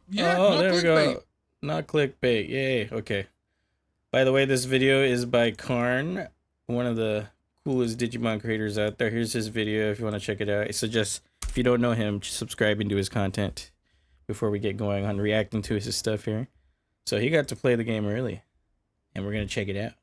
Yeah, Oh, not there we clickbait. go. Not clickbait. Yay. Okay. By the way, this video is by Karn, one of the coolest Digimon creators out there. Here's his video if you want to check it out. I suggest, if you don't know him, subscribing to his content before we get going on reacting to his stuff here. So he got to play the game early, and we're going to check it out.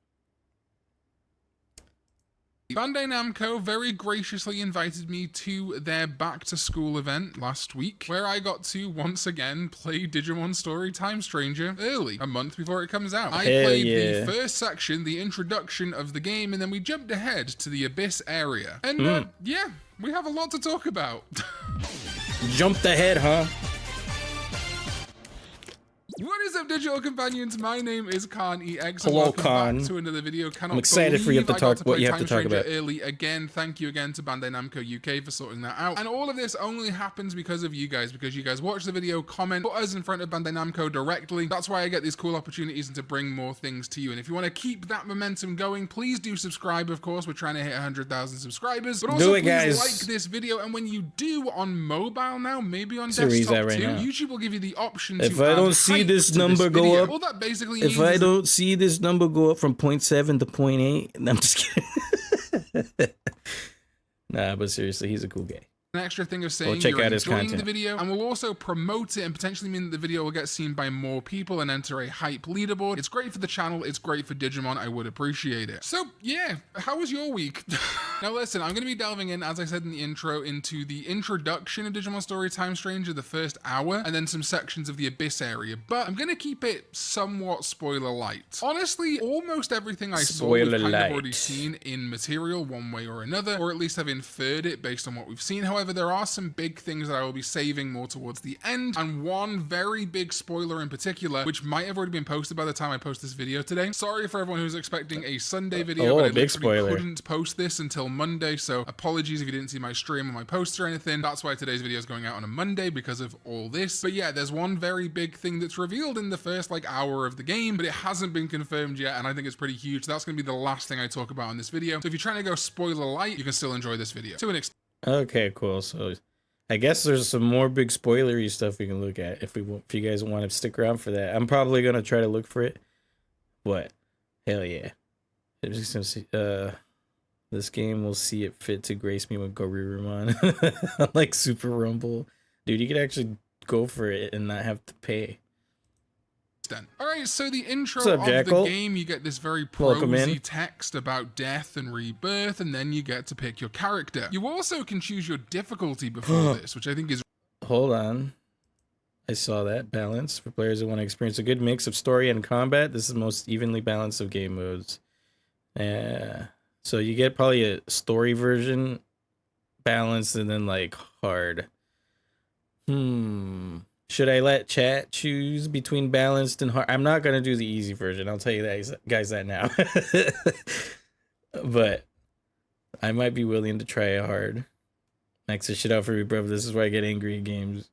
Bandai Namco very graciously invited me to their back to school event last week, where I got to once again play Digimon Story Time Stranger early, a month before it comes out. I played the first section, the introduction of the game, and then we jumped ahead to the Abyss area. And yeah, we have a lot to talk about. Jumped ahead, huh? What is up, digital companions? My name is Khan EX. Hello, welcome Khan. back to another video. I'm excited for you to talk what you have to talk about early again. Thank you again to Bandai Namco UK for sorting that out. And all of this only happens because of you guys, because you guys watch the video, comment, put us in front of Bandai Namco directly. That's why I get these cool opportunities and to bring more things to you. And if you want to keep that momentum going, please do subscribe. Of course, we're trying to hit 100,000 subscribers. But also, please like this video. And when you do on mobile now, maybe on desktop too, YouTube will give you the option to if I don't see this number go up, all that basically if I don't see this number go up from 0.7 to 0.8, I'm just kidding. Nah, but seriously, he's a cool guy. An extra thing of saying check you're out his enjoying content. the video, and we'll also promote it and potentially mean that the video will get seen by more people and enter a hype leaderboard. It's great for the channel, it's great for Digimon, I would appreciate it. So yeah, how was your week? Now listen, I'm going to be delving in, as I said in the intro, into the introduction of Digimon Story Time Stranger, the first hour, and then some sections of the Abyss area, but I'm going to keep it somewhat spoiler light. Honestly, almost everything I saw we've kind of already seen in material one way or another, or at least have inferred it based on what we've seen. However, there are some big things that I will be saving more towards the end, and one very big spoiler in particular, which might have already been posted by the time I post this video today. Sorry for everyone who's expecting a Sunday video, but I literally couldn't post this until Monday, so apologies if you didn't see my stream or my post or anything. That's why today's video is going out on a Monday, because of all this. But yeah, there's one very big thing that's revealed in the first hour of the game, but it hasn't been confirmed yet, and I think it's pretty huge. That's going to be the last thing I talk about in this video. So if you're trying to go spoiler light, you can still enjoy this video to an extent. Okay, cool. So I guess there's some more big spoilery stuff we can look at if you guys want to stick around for that. I'm probably gonna try to look for it, but hell yeah, I'm just gonna see. This game will see it fit to grace me with Garurumon, like Super Rumble, dude. You could actually go for it and not have to pay. Alright, so the intro of the game, you get this very prosy text about death and rebirth, and then you get to pick your character. You also can choose your difficulty before this, which I think is... Hold on. I saw that. Balance. For players who want to experience a good mix of story and combat, this is the most evenly balanced of game modes. So you get probably a story version, balanced, and then like hard. Should I let chat choose between balanced and hard? I'm not going to do the easy version. I'll tell you that, guys, that now. But I might be willing to try a hard. Max this shit out for me, bro. This is why I get angry at games.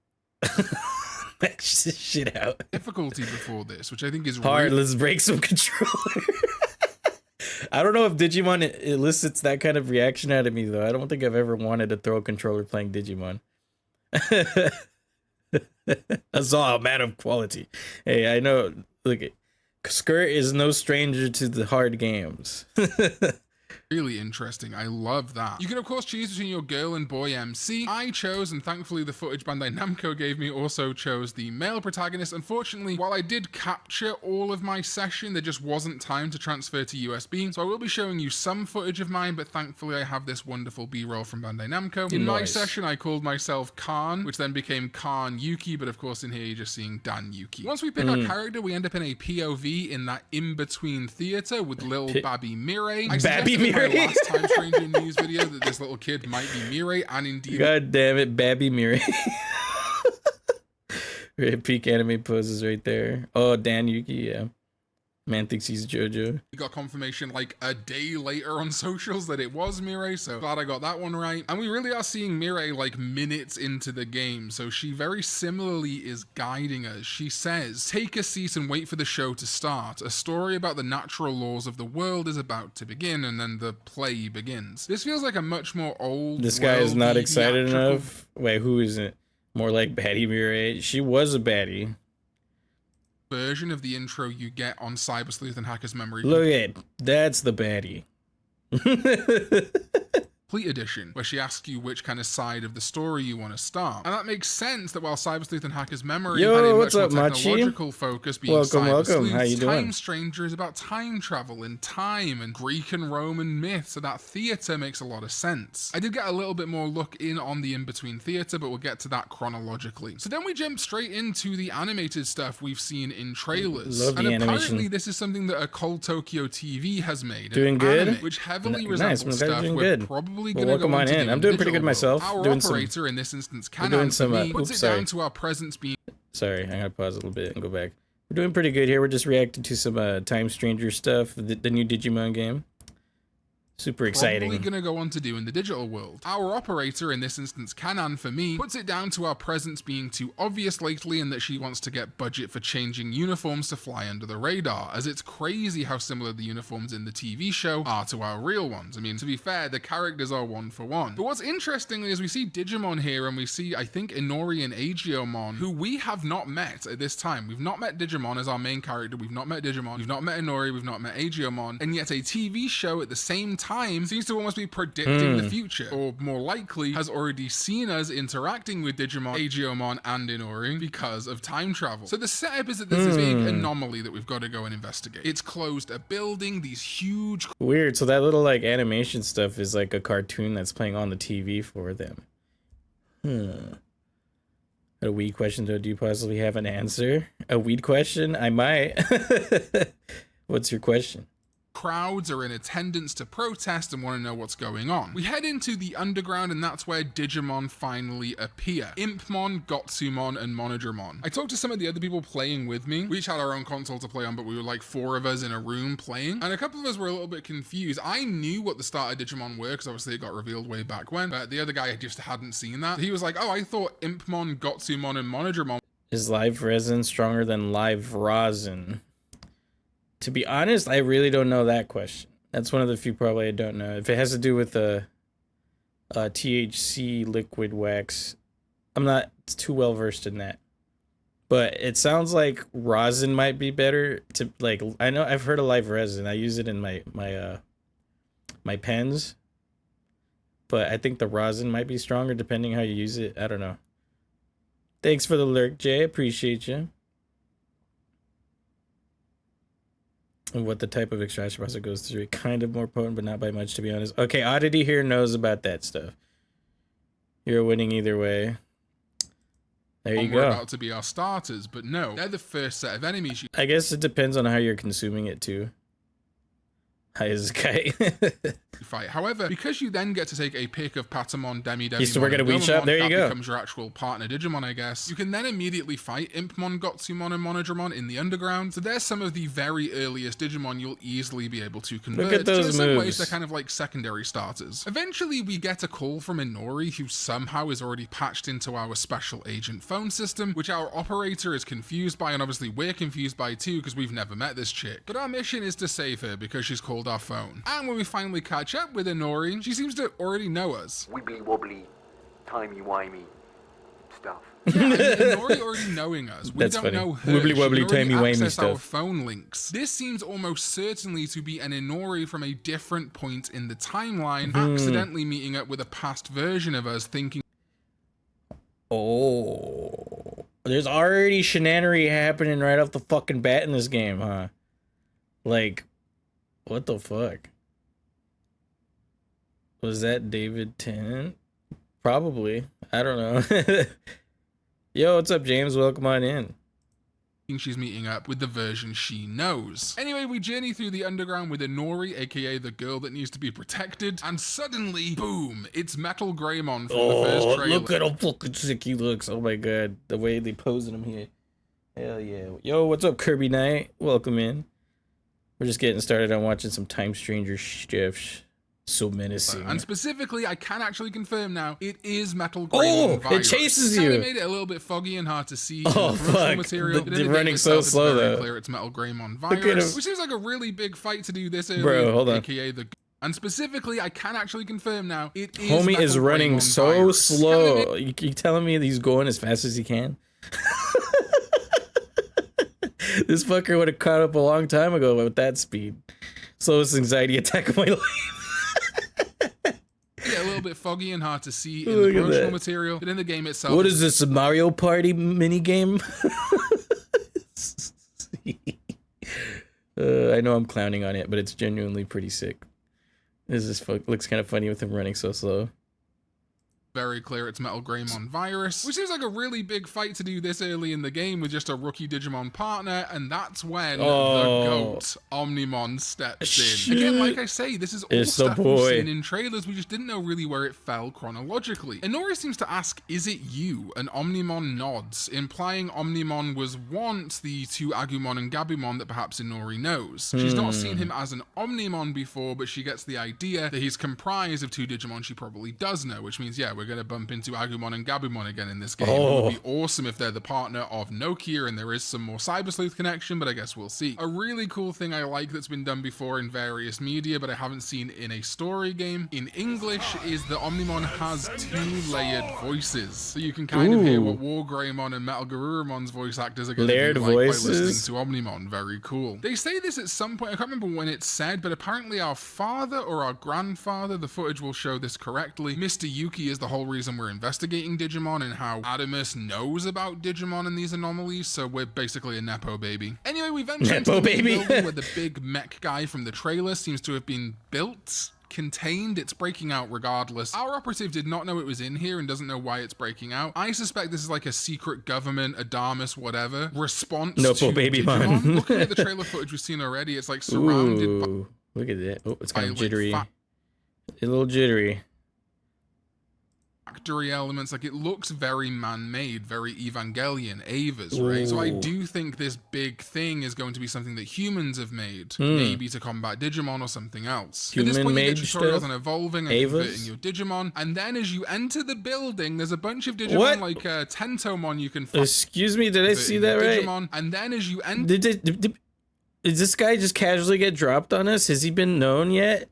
Max this shit out. Difficulty before this, which I think is hard. Let's break some controller. I don't know if Digimon elicits that kind of reaction out of me, though. I don't think I've ever wanted to throw a controller playing Digimon. That's all a matter of quality. Hey, I know. Look, Skirt is no stranger to the hard games. Really interesting. I love that. You can of course choose between your girl and boy MC. I chose, and thankfully the footage Bandai Namco gave me also chose the male protagonist. Unfortunately, while I did capture all of my session, there just wasn't time to transfer to USB. So I will be showing you some footage of mine, but thankfully I have this wonderful B-roll from Bandai Namco. In my session, I called myself Khan, which then became Khan Yuki, but of course in here you're just seeing Dan Yuki. Once we pick our character, we end up in a POV in that in-between theater with little Babby Mirei. My last Time Stranger news video that this little kid might be Mirei, and indeed. God damn it, Babby Mirei. Peak anime poses right there. Oh, Dan Yuki, yeah. Man thinks he's JoJo. We got confirmation like a day later on socials that it was Mirei, so glad I got that one right. And we really are seeing Mirei like minutes into the game, so she very similarly is guiding us. She says, "Take a seat and wait for the show to start. A story about the natural laws of the world is about to begin," and then the play begins. This feels like a much more old. This guy is not excited enough. Wait, who is it? More like baddie Mirai. She was a baddie. version of the intro you get on Cyber Sleuth and Hacker's Memory Look at that's the baddie. Complete Edition, where she asks you which kind of side of the story you want to start. And that makes sense that while Cyber Sleuth and Hacker's Memory had a much more technological focus being Cyber Sleuth, how you doing? Time Stranger is about time travel and time and Greek and Roman myth, so that theatre makes a lot of sense. I did get a little bit more look in on the in-between theatre, but we'll get to that chronologically. So then we jump straight into the animated stuff we've seen in trailers. Love the and animation. Apparently this is something that a Cold Tokyo TV has made. Doing good? Anime, which heavily resembles stuff doing we're good. probably Well, going to welcome go on into in. I'm doing pretty good myself. Our doing operator in this instance, doing Canon, some, puts it down to our presence being... Sorry, I'm gonna pause a little bit and go back. We're doing pretty good here. We're just reacting to some Time Stranger stuff, the new Digimon game. Super exciting. Probably gonna go on to do in the digital world. Our operator, in this instance Canon for me, puts it down to our presence being too obvious lately and that she wants to get budget for changing uniforms to fly under the radar, as it's crazy how similar the uniforms in the TV show are to our real ones. I mean, to be fair, the characters are one for one. But what's interesting is we see Digimon here and we see, I think, Inori and Agiomon, who we have not met at this time. We've not met Digimon as our main character, we've not met Digimon, we've not met Inori, we've not met Agiomon, and yet a TV show at the same time seems to almost be predicting the future, or more likely has already seen us interacting with Digimon, Agiomon, and Inori because of time travel. So the setup is that there's this big anomaly that we've got to go and investigate. It's closed a building, these huge... Weird, so that little like animation stuff is like a cartoon that's playing on the TV for them. A weed question though, do you possibly have an answer? A weed question? I might. What's your question? Crowds are in attendance to protest and want to know what's going on. We head into the underground and that's where Digimon finally appear. Impmon, Gotsumon, and Monodramon. I talked to some of the other people playing with me. We each had our own console to play on, but we were like 4 of us in a room playing, and a couple of us were a little bit confused. I knew what the start of Digimon were because obviously it got revealed way back when, but the other guy just hadn't seen that. He was like, oh, I thought Impmon, Gotsumon, and Monodramon. Is live resin stronger than live rosin? To be honest, I really don't know that question. That's one of the few probably I don't know. If it has to do with the THC liquid wax, I'm not too well versed in that. But it sounds like rosin might be better to like. I know I've heard of live resin. I use it in my pens. But I think the rosin might be stronger depending how you use it. I don't know. Thanks for the lurk, Jay. Appreciate you. And what the type of extraction process goes through. Kind of more potent, but not by much, to be honest. Okay, Oddity here knows about that stuff. You're winning either way. There you go. We're about to be our starters, but no, they're the first set of enemies you I guess it depends on how you're consuming it too. Hi, Zakai. fight. However, because you then get to take a pick of Patamon, Demimon, Used to work at a and weed shop. Gomamon, There you that go. becomes your actual partner Digimon, I guess. You can then immediately fight Impmon, Gotsumon, and Monodramon in the underground. So there's some of the very earliest Digimon you'll easily be able to convert. Look at those so in some ways, moves. they're kind of like secondary starters. Eventually, we get a call from Inori, who somehow is already patched into our special agent phone system, which our operator is confused by, and obviously we're confused by too, because we've never met this chick. But our mission is to save her because she's called our phone. And when we finally catch up with Inori, she seems to already know us. Wibbly wobbly, timey-wimey stuff. Yeah, and Inori already knowing us. We That's don't funny. know her. Wibbly wobbly, She already timey-wimey accessed our stuff. phone links. This seems almost certainly to be an Inori from a different point in the timeline, accidentally meeting up with a past version of us, thinking Oh, there's already shenanery happening right off the fucking bat in this game, huh? Like, what the fuck? Was that David Tennant? Probably. I don't know. Yo, what's up, James? Welcome on in. she's meeting up with the version she knows. Anyway, we journey through the underground with Inori, aka the girl that needs to be protected, and suddenly, boom, it's Metal Greymon from the first trailer. Look at how fucking sick he looks. Oh my god, the way they posing him here. Hell yeah. Yo, what's up, Kirby Knight? Welcome in. We're just getting started on watching some Time Stranger stuff. So menacing. And specifically, I can actually confirm now, it is Metal Greymon virus. It chases They you. made it a little bit foggy and hard to see. Oh, fuck. Material. They're running so slow, though. Clear it's Metal Greymon Look at him. virus, which seems like a really big fight to do this early. Bro, hold on. AKA the... And specifically, I can actually confirm now, it is Homie is Metal running Greymon so virus. slow. You telling me that he's going as fast as he can? This fucker would have caught up a long time ago with that speed. Slowest anxiety attack of my life. Yeah, a little bit foggy and hard to see in Look the at promotional that. material, but in the game itself, What is this, a Mario Party mini game? I know I'm clowning on it, but it's genuinely pretty sick. This is looks kind of funny with him running so slow. very clear it's Metal Greymon virus, which seems like a really big fight to do this early in the game with just a rookie Digimon partner, and that's when the GOAT Omnimon steps in. Again, like I say, this is all stuff we've seen in trailers, we just didn't know really where it fell chronologically. Inori seems to ask, is it you? And Omnimon nods, implying Omnimon was once the two Agumon and Gabumon that perhaps Inori knows. She's not seen him as an Omnimon before, but she gets the idea that he's comprised of two Digimon she probably does know, which means, yeah, we're going to bump into Agumon and Gabumon again in this game. It would be awesome if they're the partner of Nokia and there is some more Cyber Sleuth connection, but I guess we'll see. A really cool thing I like that's been done before in various media, but I haven't seen in a story game in English, is that Omnimon has two layered voices. So you can kind of hear what War Greymon and Metal Garurumon's voice actors are going to do like by listening to Omnimon. Very cool. They say this at some point, I can't remember when it's said, but apparently our father or our grandfather, the footage will show this correctly, Mr. Yuki is the whole reason we're investigating Digimon and how Adamus knows about Digimon and these anomalies, so we're basically a Nepo baby. Anyway, we venture into the building where the big mech guy from the trailer seems to have been built, contained. It's breaking out regardless. Our operative did not know it was in here and doesn't know why it's breaking out. I suspect this is like a secret government, Adamus, whatever, response to Digimon. Looking at the trailer footage we've seen already, it's like surrounded by... Look at that. Oh, it's kind of jittery. A little jittery. Factory elements, like it looks very man-made, very Evangelion, Ava's, right? So I do think this big thing is going to be something that humans have made, maybe to combat Digimon or something else. At this point, you get tutorials on evolving and converting your Digimon, and then as you enter the building, there's a bunch of Digimon like Tentomon you can find. Excuse me, did I see that right? Digimon, and then as you enter... Did this guy just casually get dropped on us? Has he been known yet?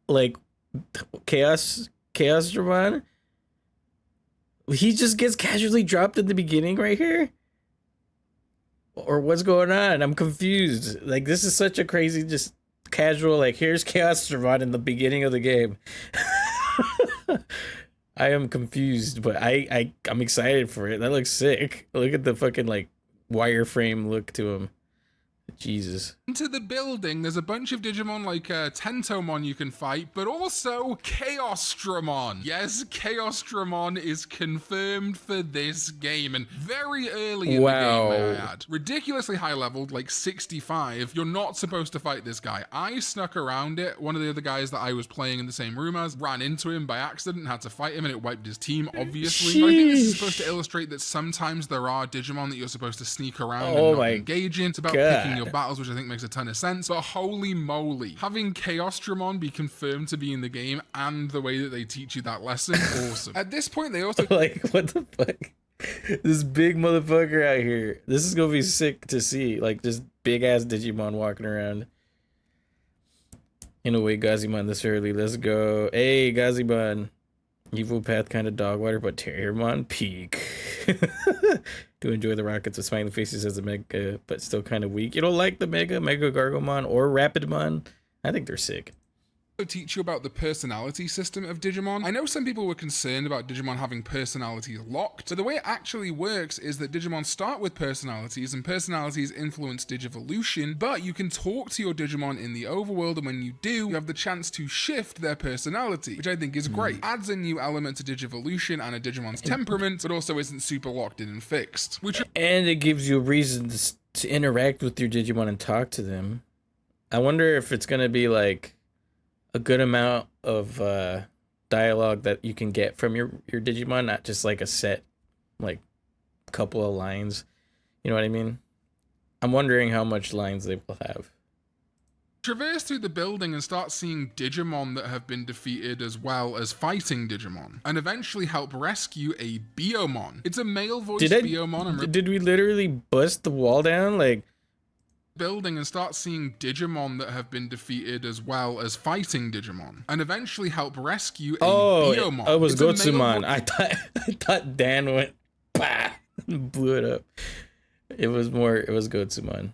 Like, Chaos Dramon? He just gets casually dropped in the beginning right here? Or what's going on? I'm confused. Like, this is such a crazy, just casual, like, here's Chaos Dramon in the beginning of the game. I am confused, but I'm excited for it. That looks sick. Look at the fucking, like, wireframe look to him. Jesus. Into the building, there's a bunch of Digimon like Tentomon you can fight, but also Chaos Dramon. Yes, Chaos Dramon is confirmed for this game, and very early in the game, may I add. Ridiculously high leveled, like 65. You're not supposed to fight this guy. I snuck around it. One of the other guys that I was playing in the same room as ran into him by accident and had to fight him, and it wiped his team, obviously. But I think this is supposed to illustrate that sometimes there are Digimon that you're supposed to sneak around and not engage in. It's about picking your battles, which I think makes a ton of sense, but holy moly, having Chaos Dramon be confirmed to be in the game and the way that they teach you that lesson, awesome. At this point, they also... Like, what the fuck? This big motherfucker out here. This is gonna be sick to see, like, this big-ass Digimon walking around. In a way, Gazimon this early. Let's go. Hey, Gazimon. Evil Path kind of dog water, but Terriermon peak. Do enjoy the rockets with smiling faces as a mega, but still kind of weak. You don't like the Mega Gargomon or Rapidmon? I think they're sick. Teach you about the personality system of Digimon. I know some people were concerned about Digimon having personalities locked, but the way it actually works is that Digimon start with personalities, and personalities influence Digivolution, but you can talk to your Digimon in the overworld, and when you do, you have the chance to shift their personality, which I think is great. Adds a new element to Digivolution and a Digimon's temperament, but also isn't super locked in and fixed. And it gives you a reason to interact with your Digimon and talk to them. I wonder if it's gonna be like a good amount of dialogue that you can get from your Digimon, not just like a set, like, couple of lines. You know what I mean? I'm wondering how much lines they will have. Traverse through the building and start seeing Digimon that have been defeated as well as fighting Digimon, and eventually help rescue a Biomon. It's a male voiced Biomon. Did we literally bust the wall down? Like, building and start seeing Digimon that have been defeated as well as fighting Digimon, and eventually help rescue a Biomon. It was It's a male Gotsumon. I thought Dan went bah, and blew it up. It was Gotsumon.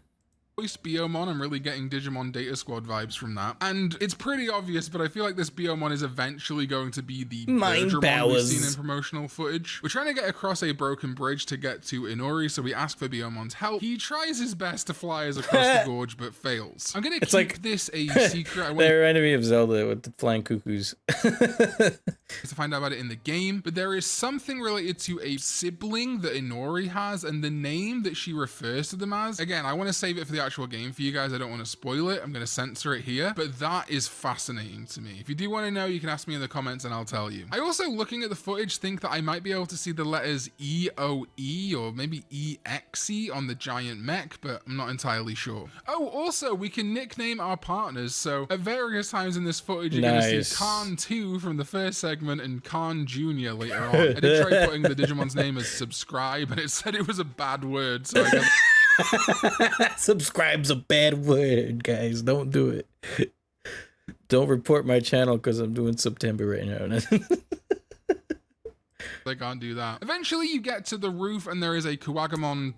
voice Biomon. I'm really getting Digimon Data Squad vibes from that. And it's pretty obvious, but I feel like this Biomon is eventually going to be the Digimon we've seen in promotional footage. We're trying to get across a broken bridge to get to Inori, so we ask for Biomon's help. He tries his best to fly us across the gorge, but fails. I'm gonna keep this a secret. They remind me of Zelda with the flying cuckoos. To find out about it in the game, but there is something related to a sibling that Inori has and the name that she refers to them as. Again, I want to save it for the actual game for you guys. I don't want to spoil it. I'm going to censor it here, but that is fascinating to me. If you do want to know, you can ask me in the comments and I'll tell you. I also, looking at the footage, think that I might be able to see the letters EOE or maybe EXE on the giant mech, but I'm not entirely sure. Oh, also, we can nickname our partners. So at various times in this footage, you're going to see Khan 2 from the first segment and Khan Jr. later on. I did try putting the Digimon's name as subscribe, and it said it was a bad word, so I guess... Subscribe's a bad word, guys. Don't do it. Don't report my channel because I'm doing September right now. I can't do that. Eventually you get to the roof and there is a Kuwagamon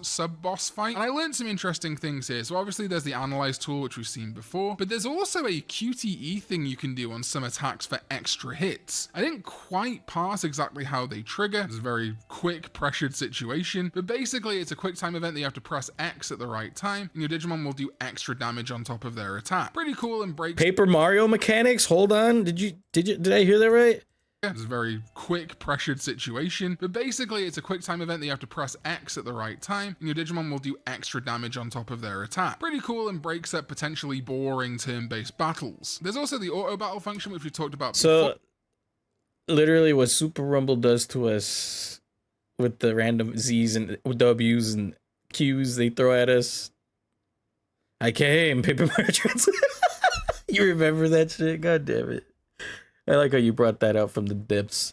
sub-boss fight. And I learned some interesting things here. So obviously there's the analyze tool, which we've seen before, but there's also a QTE thing you can do on some attacks for extra hits. I didn't quite parse exactly how they trigger. It's a very quick pressured situation, but basically it's a quick time event that you have to press X at the right time and your Digimon will do extra damage on top of their attack. Pretty cool and breaks Paper Mario mechanics. Hold on. Did I hear that right? It's a very quick pressured situation, but basically it's a quick time event that you have to press X at the right time and your Digimon will do extra damage on top of their attack. Pretty cool and breaks up potentially boring turn-based battles. There's also the auto battle function, which we talked about before. So literally what Super Rumble does to us with the random Z's and W's and Q's they throw at us. I came, Paper Mario You remember that shit? God damn it. I like how you brought that out from the depths.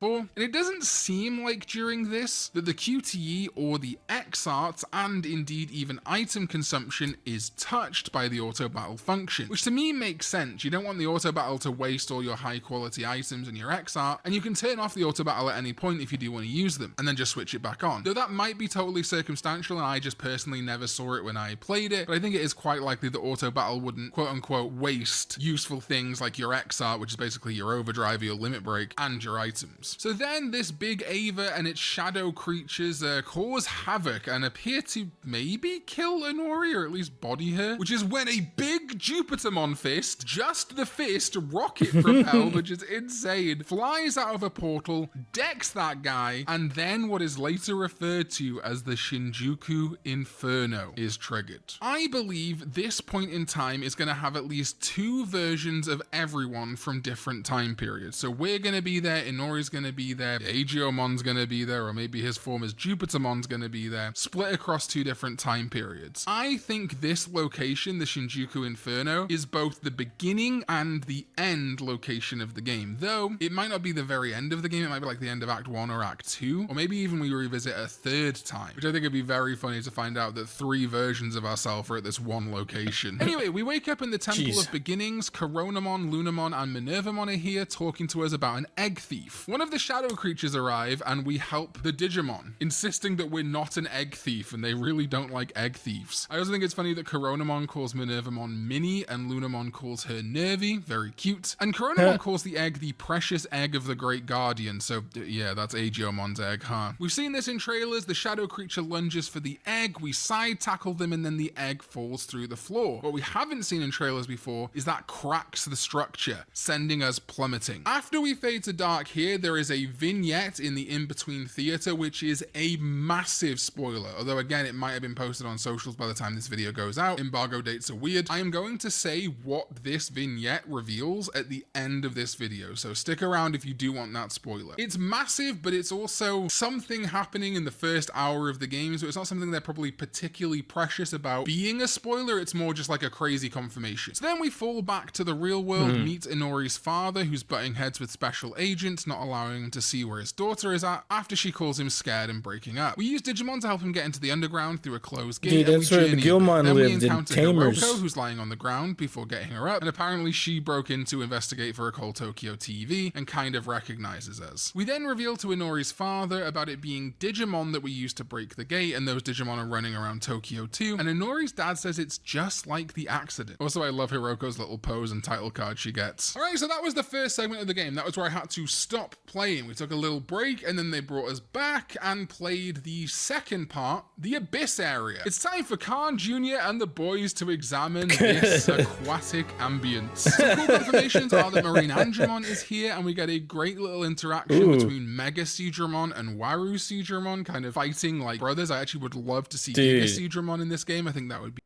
And it doesn't seem like during this that the QTE or the X arts and indeed even item consumption is touched by the auto battle function, which to me makes sense. You don't want the auto battle to waste all your high quality items in your X art, and you can turn off the auto battle at any point if you do want to use them and then just switch it back on. Though that might be totally circumstantial and I just personally never saw it when I played it, but I think it is quite likely that auto battle wouldn't quote unquote waste useful things like your X art, which is basically your overdrive, your limit break, and your items. So then this big Ava and its shadow creatures cause havoc and appear to maybe kill Inori or at least body her, which is when a big Jupitermon fist, just the fist, rocket propelled, which is insane, flies out of a portal, decks that guy, and then what is later referred to as the Shinjuku Inferno is triggered. I believe this point in time is going to have at least 2 versions of everyone from different time periods. So we're going to be there, Inori's going to be there, Agiomon's gonna be there, or maybe his form as Jupitermon's gonna be there, split across 2 different time periods. I think this location, the Shinjuku Inferno, is both the beginning and the end location of the game, though it might not be the very end of the game, it might be like the end of Act 1 or Act 2, or maybe even we revisit a 3rd time, which I think would be very funny to find out that 3 versions of ourselves are at this one location. Anyway, we wake up in the Temple of Beginnings. Coronamon, Lunamon, and Minervamon are here talking to us about an egg thief. One of the shadow creatures arrive and we help the Digimon, insisting that we're not an egg thief and they really don't like egg thieves. I also think it's funny that Coronamon calls Minervamon Minnie and Lunamon calls her Nervy, very cute, and Coronamon calls the egg the precious egg of the Great Guardian, so yeah, that's Agiomon's egg, huh? We've seen this in trailers. The shadow creature lunges for the egg, we side tackle them, and then the egg falls through the floor. What we haven't seen in trailers before is that cracks the structure, sending us plummeting. After we fade to dark here, there is a vignette in the in-between theater, which is a massive spoiler, although again it might have been posted on socials by the time this video goes out. Embargo dates are weird. I am going to say what this vignette reveals at the end of this video, so stick around if you do want that spoiler. It's massive, but it's also something happening in the first hour of the game, so it's not something they're probably particularly precious about being a spoiler. It's more just like a crazy confirmation. So then we fall back to the real world, meet Inori's father, who's butting heads with special agents, not allowing going to see where his daughter is at after she calls him scared and breaking up. We use Digimon to help him get into the underground through a closed gate. Dude, that's where the Gilmon then we lived, in encounter Tamers. Hiroko, who's lying on the ground before getting her up, and apparently she broke in to investigate for a Call Tokyo TV and kind of recognizes us. We then reveal to Inori's father about it being Digimon that we used to break the gate, and those Digimon are running around Tokyo too, and Inori's dad says it's just like the accident. Also, I love Hiroko's little pose and title card she gets. Alright, so that was the first segment of the game. That was where I had to stop playing. We took a little break, and then they brought us back and played the second part, the Abyss area. It's time for Khan Jr. and the boys to examine this aquatic ambience. Some cool confirmations are that Marine Angemon is here, and we get a great little interaction between Mega Seadramon and Waru Seadramon, kind of fighting like brothers. I actually would love to see Giga Seadramon in this game. I think that would be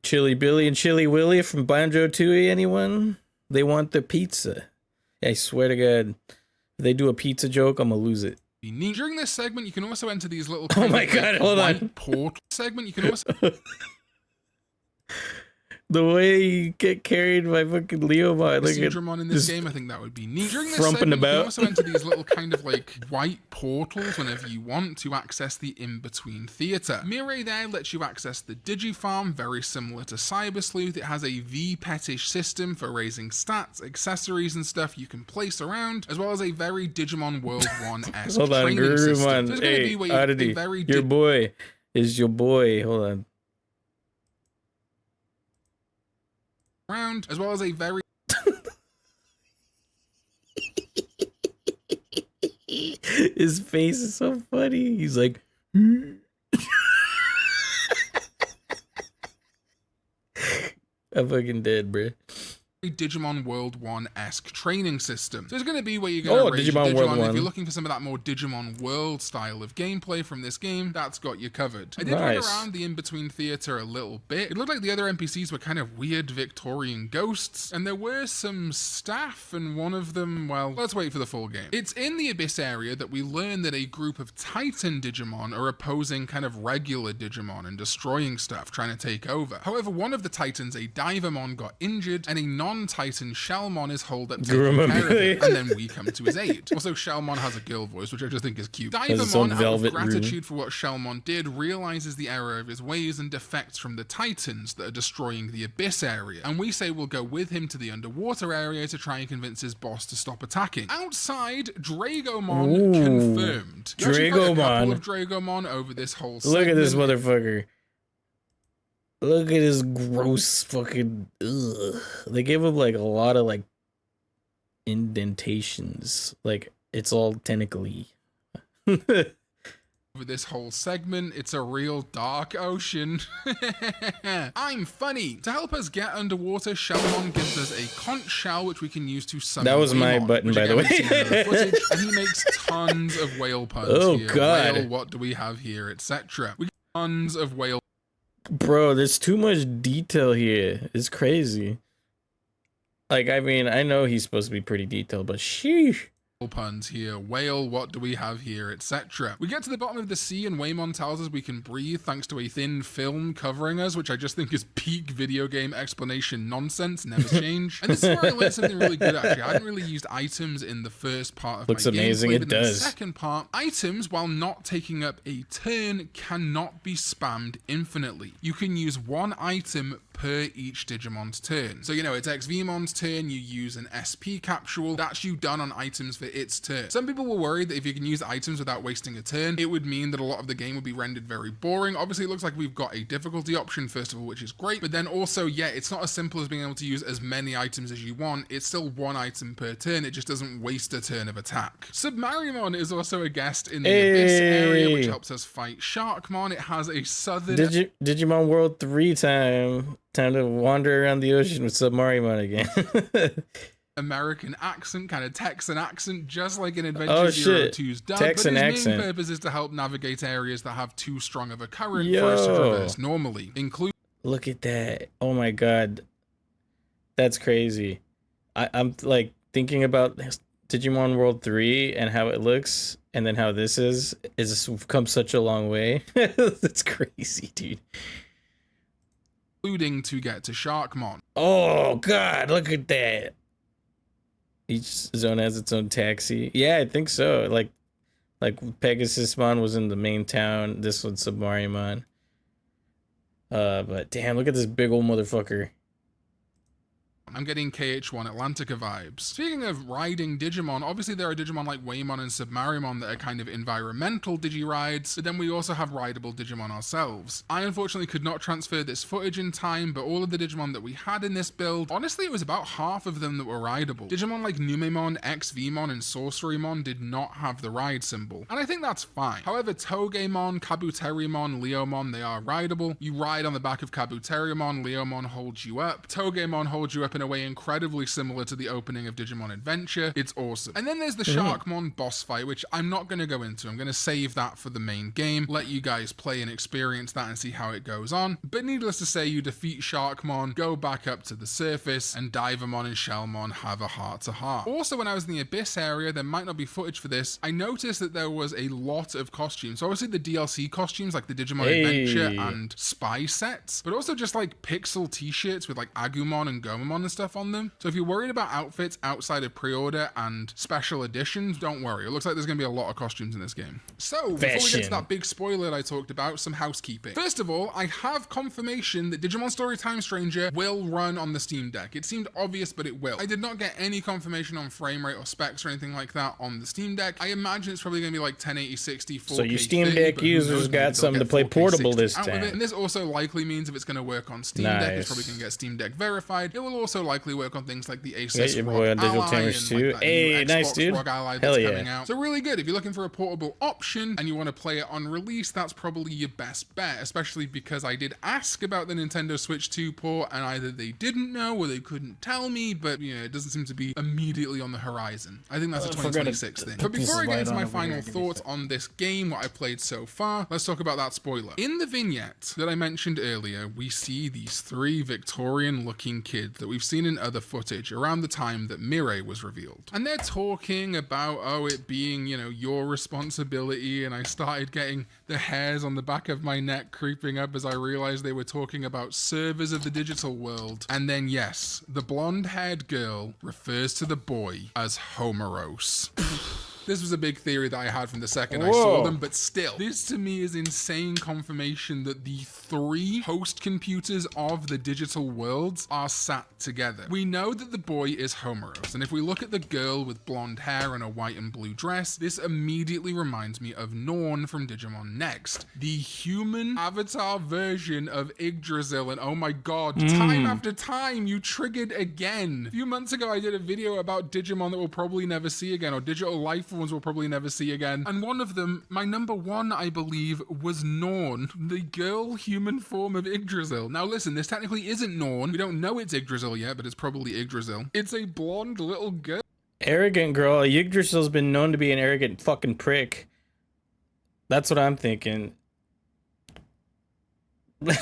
Chili Billy and Chili Willy from Banjo Tooie, anyone? They want their pizza. I swear to God, if they do a pizza joke, I'm gonna lose it. neat. During this segment, you can also enter these little Oh my God, hold on. portal segment. You can also The way you get carried by fucking Leomon, look at Seadramon in this game. I think that would be neat. During this frumping segment, you about. can also enter these little kind of like white portals whenever you want to access the in-between theater. Mirai there lets you access the Digifarm, very similar to Cyber Sleuth. It has a V-Petish system for raising stats, accessories, and stuff you can place around, as well as a very Digimon World 1-esque Hold on, training system. So Gurumon. it's going to Hey, be where you Oddity, a very your boy is your boy. Hold on. around, as well as a very His face is so funny. He's like, I'm fucking dead, bro. Digimon World 1-esque training system. So it's going to be where you're going to raise your Digimon World Digimon. 1. If you're looking for some of that more Digimon World style of gameplay from this game, that's got you covered. I did run around the in-between theater a little bit. It looked like the other NPCs were kind of weird Victorian ghosts, and there were some staff, and one of them, well, let's wait for the full game. It's in the Abyss area that we learn that a group of Titan Digimon are opposing kind of regular Digimon and destroying stuff, trying to take over. However, one of the Titans, a Divermon, got injured, and a non-Titan Shellmon is holed up taking care of him, and then we come to his aid. Also, Shellmon has a girl voice, which I just think is cute. Divermon, out of gratitude for what Shellmon did, realizes the error of his ways and defects from the Titans that are destroying the Abyss area. And we say we'll go with him to the underwater area to try and convince his boss to stop attacking. Outside, Dragomon confirmed. You actually fight a couple of Dragomon over this whole segment. Look at this motherfucker. Look at his gross fucking. Ugh. They gave him like a lot of like indentations. Like it's all tentacly. Over this whole segment, it's a real dark ocean. I'm funny. To help us get underwater, Shellmon gives us a conch shell, which we can use to summon. That was my Waymon, button, by the way. Footage, and he makes tons of whale puns. Oh here. God! Whale, what do we have here, etc. We get tons of whale. Bro, there's too much detail here. It's crazy. Like, I mean, I know he's supposed to be pretty detailed, but sheesh. Puns here. Whale, what do we have here, etc. We get to the bottom of the sea and Waymon tells us we can breathe thanks to a thin film covering us, which I just think is peak video game explanation nonsense, never change. And this is where I learned something really good, actually. I hadn't really used items in the first part of Looks my amazing, gameplay, it but does. in the second part, items, while not taking up a turn, cannot be spammed infinitely. You can use one item per each Digimon's turn. So, you know, it's XVmon's turn, you use an SP capsule, that's you done on items for its turn. Some people were worried that if you can use items without wasting a turn, it would mean that a lot of the game would be rendered very boring. Obviously, it looks like we've got a difficulty option, first of all, which is great, but then also, yeah, it's not as simple as being able to use as many items as you want. It's still one item per turn, it just doesn't waste a turn of attack. Submarimon is also a guest in the Abyss area, which helps us fight Sharkmon. It has a southern... Digimon World 3 time. Time to wander around the ocean with Submarimon again. American accent, kind of Texan accent, just like in Adventure Zero 2's dub. Texan but his main accent. purpose is to help navigate areas that have too strong of a current for us to traverse normally, including... Look at that. Oh my God. That's crazy. I'm like thinking about Digimon World 3 and how it looks, and then how this is. It's come such a long way. That's crazy, dude. Including to get to Sharkmon. Oh God, look at that. Each zone has its own taxi. Yeah, I think so. Like Pegasusmon was in the main town. This one's Submarimon. But damn, look at this big old motherfucker. I'm getting KH1 Atlantica vibes. Speaking of riding Digimon, obviously there are Digimon like Waymon and Submarimon that are kind of environmental Digi-rides, but then we also have rideable Digimon ourselves. I unfortunately could not transfer this footage in time, but all of the Digimon that we had in this build, honestly it was about half of them that were rideable. Digimon like Numemon, XVmon, and Sorcerymon did not have the ride symbol, and I think that's fine. However, Togemon, Kabuterimon, Leomon, they are rideable. You ride on the back of Kabuterimon, Leomon holds you up, Togemon holds you up in a way incredibly similar to the opening of Digimon Adventure. It's awesome. And then there's the Sharkmon boss fight, which I'm not going to go into. I'm going to save that for the main game, let you guys play and experience that and see how it goes on. But needless to say, you defeat Sharkmon, go back up to the surface, and Divermon and Shellmon have a heart-to-heart. Also, when I was in the Abyss area, there might not be footage for this, I noticed that there was a lot of costumes. So obviously the DLC costumes, like the Digimon Adventure and Spy sets, but also just like pixel t-shirts with like Agumon and Gomamon and stuff on them. So if you're worried about outfits outside of pre-order and special editions, don't worry. It looks like there's going to be a lot of costumes in this game. So before we get to that big spoiler that I talked about, some housekeeping. First of all, I have confirmation that Digimon Storytime Stranger will run on the Steam Deck. It seemed obvious, but it will. I did not get any confirmation on frame rate or specs or anything like that on the Steam Deck. I imagine it's probably going to be like 1080, 60, 4K, So you Steam Deck users got something to play portable this time. And this also likely means if it's going to work on Steam Deck, it's probably going to get Steam Deck verified. It will also likely work on things like the Asus your ROG boy on Digital Ally Tamers and too. like Hey, nice Xbox dude. ROG Ally Hell that's yeah. coming out. So really good. If you're looking for a portable option and you want to play it on release, that's probably your best bet, especially because I did ask about the Nintendo Switch 2 port and either they didn't know or they couldn't tell me, but you know, it doesn't seem to be immediately on the horizon. I think that's a 2026 thing. But before I get into my final thoughts on this game, what I played so far, let's talk about that spoiler. In the vignette that I mentioned earlier, we see these three Victorian looking kids that we've seen in other footage around the time that Mireille was revealed. And they're talking about, oh, it being, you know, your responsibility, and I started getting the hairs on the back of my neck creeping up as I realized they were talking about servers of the digital world. And then yes, the blonde-haired girl refers to the boy as Homeros. This was a big theory that I had from the second I saw them, but still, this to me is insane confirmation that the three host computers of the digital worlds are sat together. We know that the boy is Homeros, and if we look at the girl with blonde hair and a white and blue dress, this immediately reminds me of Norn from Digimon Next, the human avatar version of Yggdrasil, and oh my god, time after time, you triggered again. A few months ago, I did a video about Digimon that we'll probably never see again, or digital life ones we'll probably never see again. And one of them, my number one, I believe, was Norn, the girl human form of Yggdrasil. Now listen, this technically isn't Norn. We don't know it's Yggdrasil yet, but it's probably Yggdrasil. It's a blonde little girl. Arrogant girl. Yggdrasil's been known to be an arrogant fucking prick. That's what I'm thinking. Form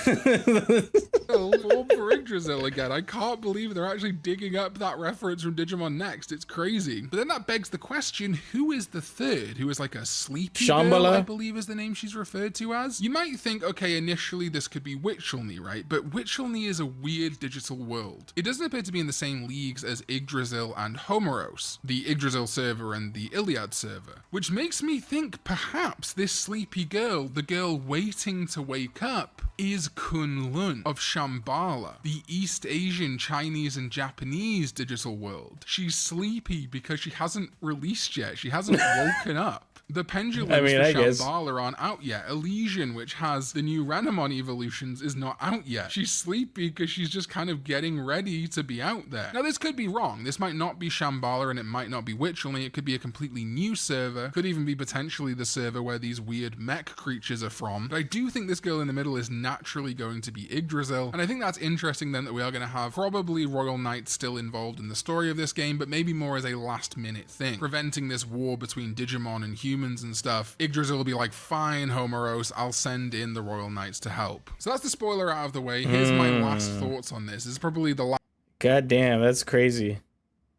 for Yggdrasil again. I can't believe they're actually digging up that reference from Digimon Next. It's crazy. But then that begs the question, who is the third? Who is like a sleepy girl, I believe is the name she's referred to as? You might think, okay, initially this could be Witchelny, right? But Witchelny is a weird digital world. It doesn't appear to be in the same leagues as Yggdrasil and Homeros, the Yggdrasil server and the Iliad server, which makes me think perhaps this sleepy girl, the girl waiting to wake up, is Kunlun of Shambhala, the East Asian, Chinese, and Japanese digital world. She's sleepy because she hasn't released yet. She hasn't woken up. The pendulums for Shambhala aren't out yet. Elysian, which has the new Renamon evolutions, is not out yet. She's sleepy because she's just kind of getting ready to be out there. Now, this could be wrong. This might not be Shambhala and it might not be Witchelny. It could be a completely new server. Could even be potentially the server where these weird mech creatures are from. But I do think this girl in the middle is naturally going to be Yggdrasil. And I think that's interesting then that we are going to have probably Royal Knights still involved in the story of this game, but maybe more as a last minute thing, preventing this war between Digimon and humans and stuff. Yggdrasil will be like, fine, Homeros, I'll send in the Royal Knights to help. So that's the spoiler out of the way. Here's my last thoughts on this. This is probably the last. God damn, that's crazy.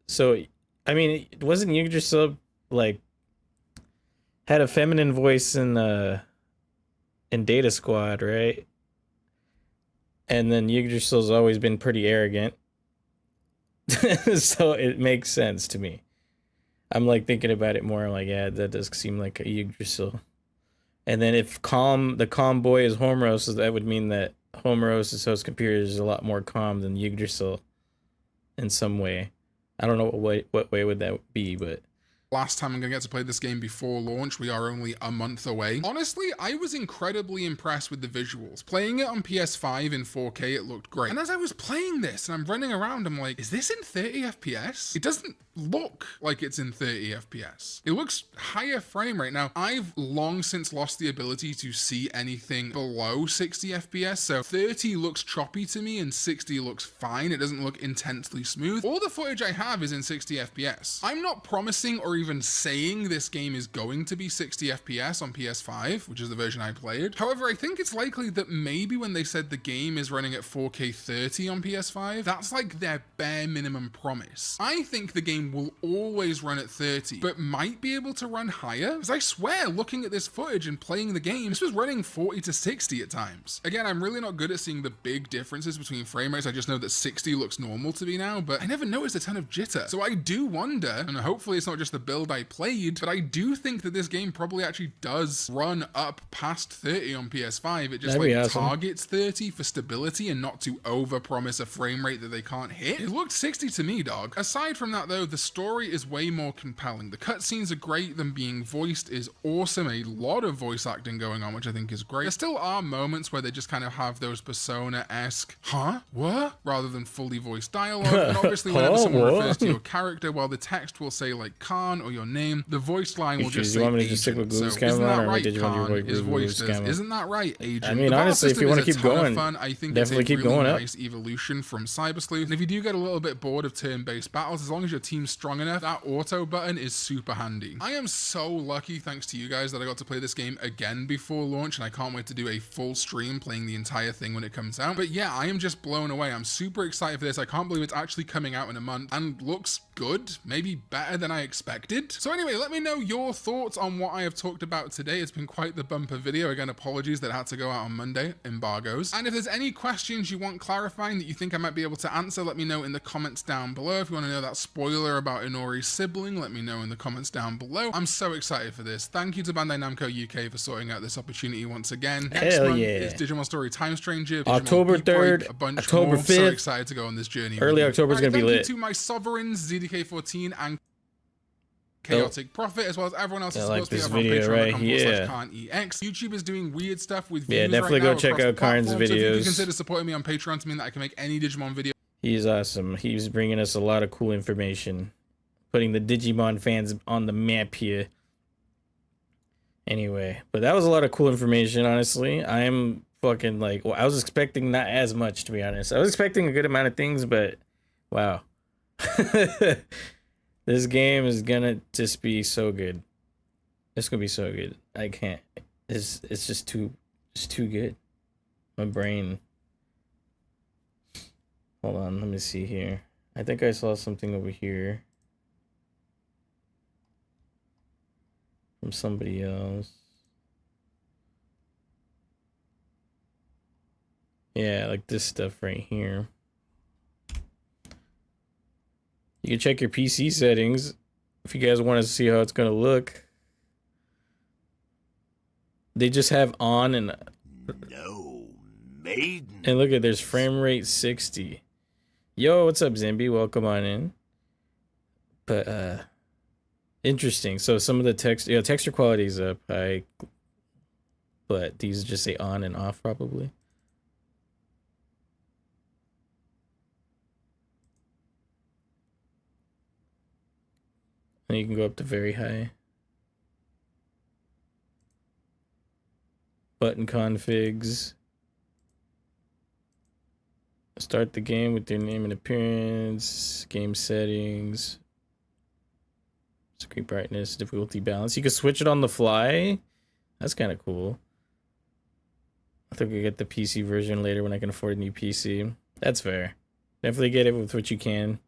So, I mean, wasn't Yggdrasil like had a feminine voice in Data Squad, right? And then Yggdrasil's always been pretty arrogant. So it makes sense to me. I'm like thinking about it more. I'm like, yeah, that does seem like a Yggdrasil. And then if the calm boy is Hormros, so that would mean that Hormros' host computer is a lot more calm than Yggdrasil in some way. I don't know what way would that be, but last time I'm gonna get to play this game before launch. We are only a month away. Honestly, I was incredibly impressed with the visuals. Playing it on PS5 in 4K, it looked great. And as I was playing this and I'm running around, I'm like, is this in 30 FPS? It doesn't look like it's in 30 FPS. It looks higher frame rate. Now, I've long since lost the ability to see anything below 60 FPS, so 30 looks choppy to me and 60 looks fine. It doesn't look intensely smooth. All the footage I have is in 60 FPS. I'm not promising or even saying this game is going to be 60 FPS on PS5, which is the version I played. However, I think it's likely that maybe when they said the game is running at 4K 30 on PS5, that's like their bare minimum promise. I think the game will always run at 30, but might be able to run higher. Because I swear, looking at this footage and playing the game, this was running 40 to 60 at times. Again, I'm really not good at seeing the big differences between frame rates. I just know that 60 looks normal to me now, but I never noticed a ton of jitter. So I do wonder, and hopefully it's not just the build I played, but I do think that this game probably actually does run up past 30 on PS5. It just like awesome. targets 30 for stability and not to overpromise a frame rate that they can't hit. It looked 60 to me, dog. Aside from that though, the story is way more compelling. The cutscenes are great, them being voiced is awesome. A lot of voice acting going on, which I think is great. There still are moments where they just kind of have those Persona-esque, huh? What? Rather than fully voiced dialogue. And obviously whenever someone refers to your character, while the text will say like Khan or your name, the voice line will just say you want me to agent. just stick with Goose So, isn't Camera, that or right, did you want your Khan is voiced as, Camera? isn't that right, agent? I mean, The battle honestly, if you system want is to a keep ton of going, fun. I think definitely it's a keep really going up. nice evolution from Cyber Sleuth. And if you do get a little bit bored of turn-based battles, as long as your team's strong enough, that auto button is super handy. I am so lucky, thanks to you guys, that I got to play this game again before launch, and I can't wait to do a full stream playing the entire thing when it comes out. But yeah, I am just blown away. I'm super excited for this. I can't believe it's actually coming out in a month and looks good, maybe better than I expected. So anyway, let me know your thoughts on what I have talked about today. It's been quite the bumper video. Again, apologies that it had to go out on Monday, embargoes. And if there's any questions you want clarifying that you think I might be able to answer, let me know in the comments down below. If you want to know that spoiler about Inori's sibling, let me know in the comments down below. I'm so excited for this. Thank you to Bandai Namco UK for sorting out this opportunity once again. Next Hell month yeah. is Digimon Story Time Stranger, Digimon October Beat Break, 3rd, a bunch October more. I'm so 5th. excited to go on this journey. Early with you. October is Alright, gonna be lit. Thank you to my sovereigns, ZDK14 and Chaotic Prophet, as well as everyone else who like supports me this over on video right patreon.com/KarnEX. YouTube is doing weird stuff with views definitely right go now check across out Karn's platforms. So if you videos. could consider supporting me on Patreon to mean that I can make any Digimon video. He's awesome. He's bringing us a lot of cool information, putting the Digimon fans on the map here. Anyway, but that was a lot of cool information, honestly. I am fucking like, well, I was expecting not as much, to be honest. I was expecting a good amount of things, but wow. This game is gonna just be so good. It's gonna be so good. I can't. It's just too good. My brain. Hold on, let me see here. I think I saw something over here from somebody else. Yeah, like this stuff right here. You can check your PC settings if you guys want to see how it's gonna look. They just have on and No maiden. and look at there's frame rate 60. Yo, what's up, Zimby? Welcome on in. But interesting. So some of the texture quality is up. But these just say on and off probably. And you can go up to very high. Button configs. Start the game with your name and appearance. Game settings. Screen brightness, difficulty balance. You can switch it on the fly. That's kind of cool. I think I get the PC version later when I can afford a new PC. That's fair. Definitely get it with what you can.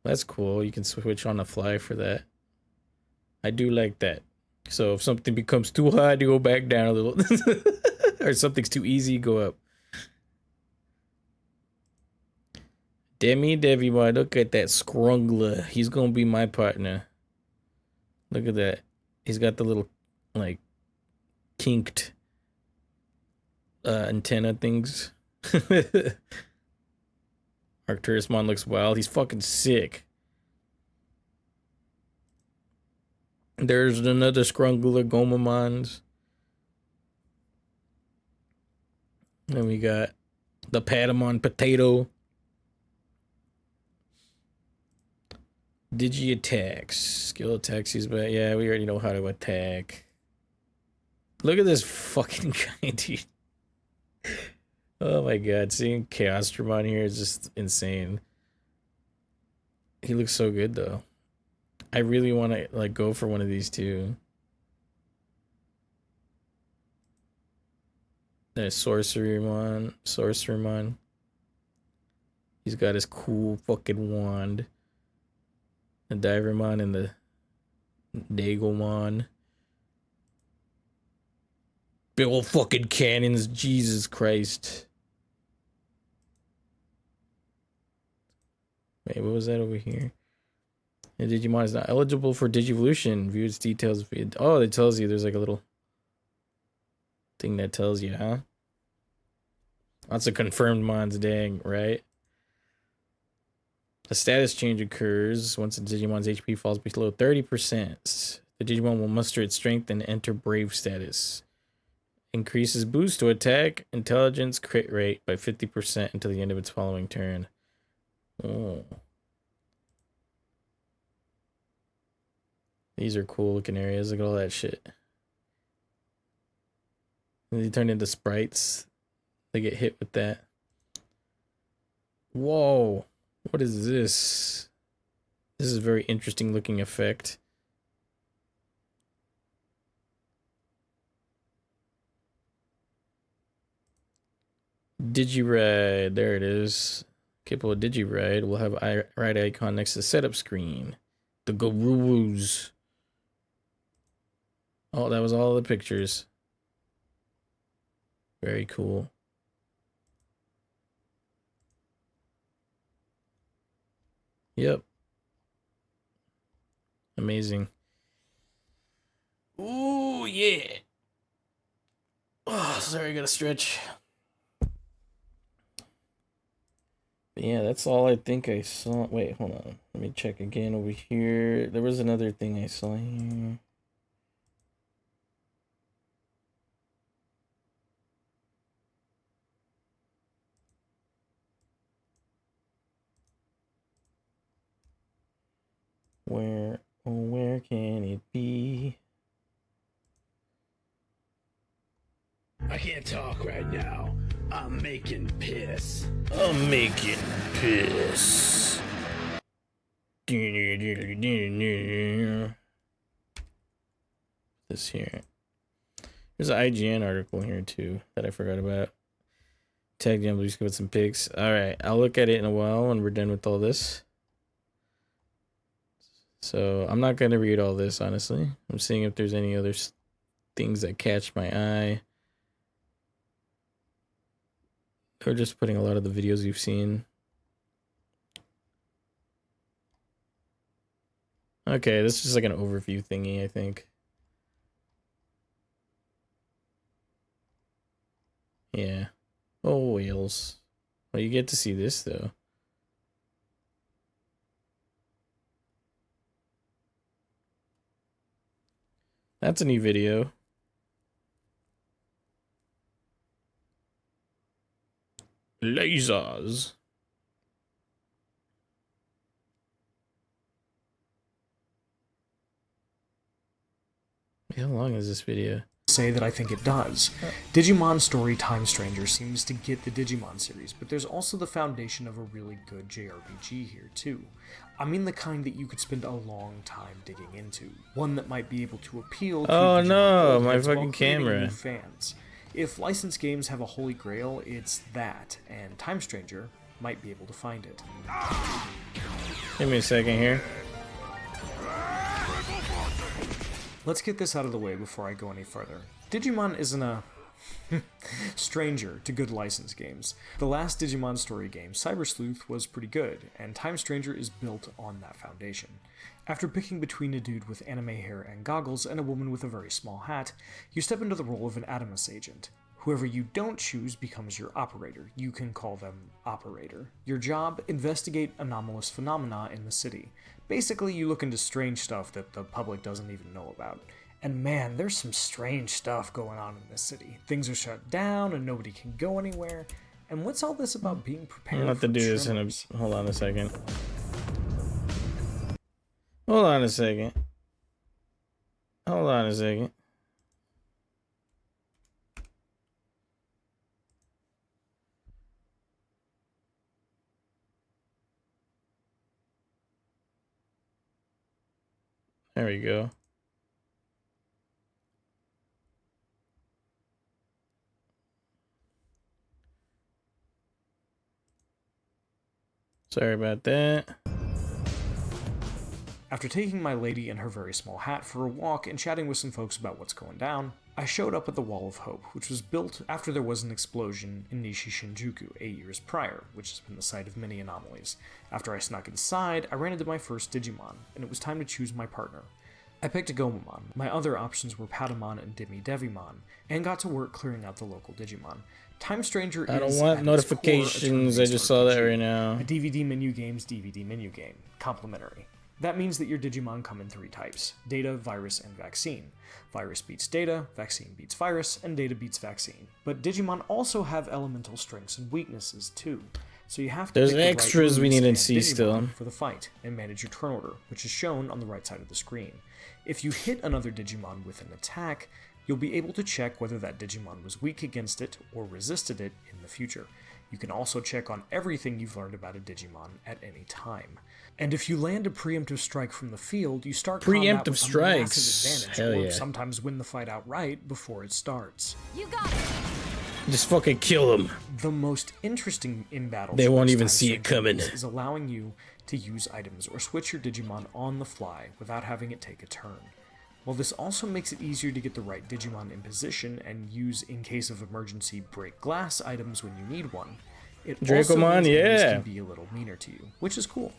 That's cool. You can switch on the fly for that. I do like that. So if something becomes too hard, you go back down a little. Or something's too easy, go up. Devi boy, look at that scrungler. He's gonna be my partner. Look at that. He's got the little, like, kinked antenna things. Arcturusmon looks wild. He's fucking sick. There's another scrungler Gomamons. Then we got the Patamon Potato. Digi attacks. Skill attacks he's back. Yeah, we already know how to attack. Look at this fucking guy, dude. Oh my god, seeing Chaosdramon here is just insane. He looks so good though. I really want to like go for one of these too. There's Sorcerermon. He's got his cool fucking wand. The Divermon and the Dagomon. Big ol' fucking cannons, Jesus Christ. Wait, what was that over here? The Digimon is not eligible for Digivolution. View its details. Oh, it tells you there's like a little thing that tells you, huh? That's a confirmed Mon's dang, right? A status change occurs once a Digimon's HP falls below 30%. The Digimon will muster its strength and enter Brave status. Increases boost to attack, intelligence, crit rate by 50% until the end of its following turn. Oh. These are cool looking areas. Look at all that shit. They turn into sprites. They get hit with that. Whoa. What is this? This is a very interesting looking effect. Digiride. There it is. Capable of Digiride. We'll have a ride icon next to the setup screen. The Gurus. Oh, that was all the pictures. Very cool. Yep. Amazing. Ooh, yeah. Oh, sorry, I gotta stretch. But yeah, that's all I think I saw. Wait, hold on. Let me check again over here. There was another thing I saw here. Where, oh, where can it be? I can't talk right now. I'm making piss. I'm making piss. This here. There's an IGN article here too that I forgot about. Tag them, please give it some pics. Alright, I'll look at it in a while when we're done with all this. So I'm not going to read all this, honestly. I'm seeing if there's any other things that catch my eye. Or just putting a lot of the videos you've seen. Okay, this is just like an overview thingy, I think. Yeah. Oh, whales. Well, you get to see this, though. That's a new video. Lasers. How long is this video? Say that I think it does. Digimon Story Time Stranger seems to get the Digimon series, but there's also the foundation of a really good JRPG here too. I mean the kind that you could spend a long time digging into. One that might be able to appeal to Oh Digimon no, my fans while fucking creating camera. new fans. If licensed games have a holy grail, it's that, and Time Stranger might be able to find it. Give me a second here. Let's get this out of the way before I go any further. Digimon isn't a Stranger to good license games. The last Digimon story game, Cyber Sleuth, was pretty good, and Time Stranger is built on that foundation. After picking between a dude with anime hair and goggles and a woman with a very small hat, you step into the role of an Adamus agent. Whoever you don't choose becomes your operator. You can call them Operator. Your job, investigate anomalous phenomena in the city. Basically, you look into strange stuff that the public doesn't even know about. And man, there's some strange stuff going on in this city. Things are shut down and nobody can go anywhere. And what's all this about being prepared? I'll have to do this in trimmers? a. Hold on a second. Hold on a second. Hold on a second. There we go. Sorry about that. After taking my lady and her very small hat for a walk and chatting with some folks about what's going down, I showed up at the Wall of Hope, which was built after there was an explosion in Nishi Shinjuku 8 years prior, which has been the site of many anomalies. After I snuck inside, I ran into my first Digimon, and it was time to choose my partner. I picked a Gomamon. My other options were Patamon and Devimon, and got to work clearing out the local Digimon. Time Stranger is I don't want at its core, a notifications. I turn-based just saw that RPG. right now. A DVD menu game's DVD menu game. Complimentary. That means that your Digimon come in 3 types: Data, Virus, and Vaccine. Virus beats Data, Vaccine beats Virus, and Data beats Vaccine. But Digimon also have elemental strengths and weaknesses too. So you have to There's pick the right extras we moves need to and see Digimon still. for the fight, and manage your turn order, which is shown on the right side of the screen. If you hit another Digimon with an attack, you'll be able to check whether that Digimon was weak against it or resisted it in the future. You can also check on everything you've learned about a Digimon at any time. And if you land a preemptive strike from the field, you start combat Preemptive with strikes. a massive Hell advantage, or yeah. sometimes win the fight outright before it starts. You got it. Just fucking kill him. The most interesting in-battle They won't choice even Time see it Stranger coming. makes is allowing you to use items or switch your Digimon on the fly without having it take a turn. While this also makes it easier to get the right Digimon in position and use in case of emergency break glass items when you need one, it also Dracomon, means enemies yeah. can be a little meaner to you, which is cool.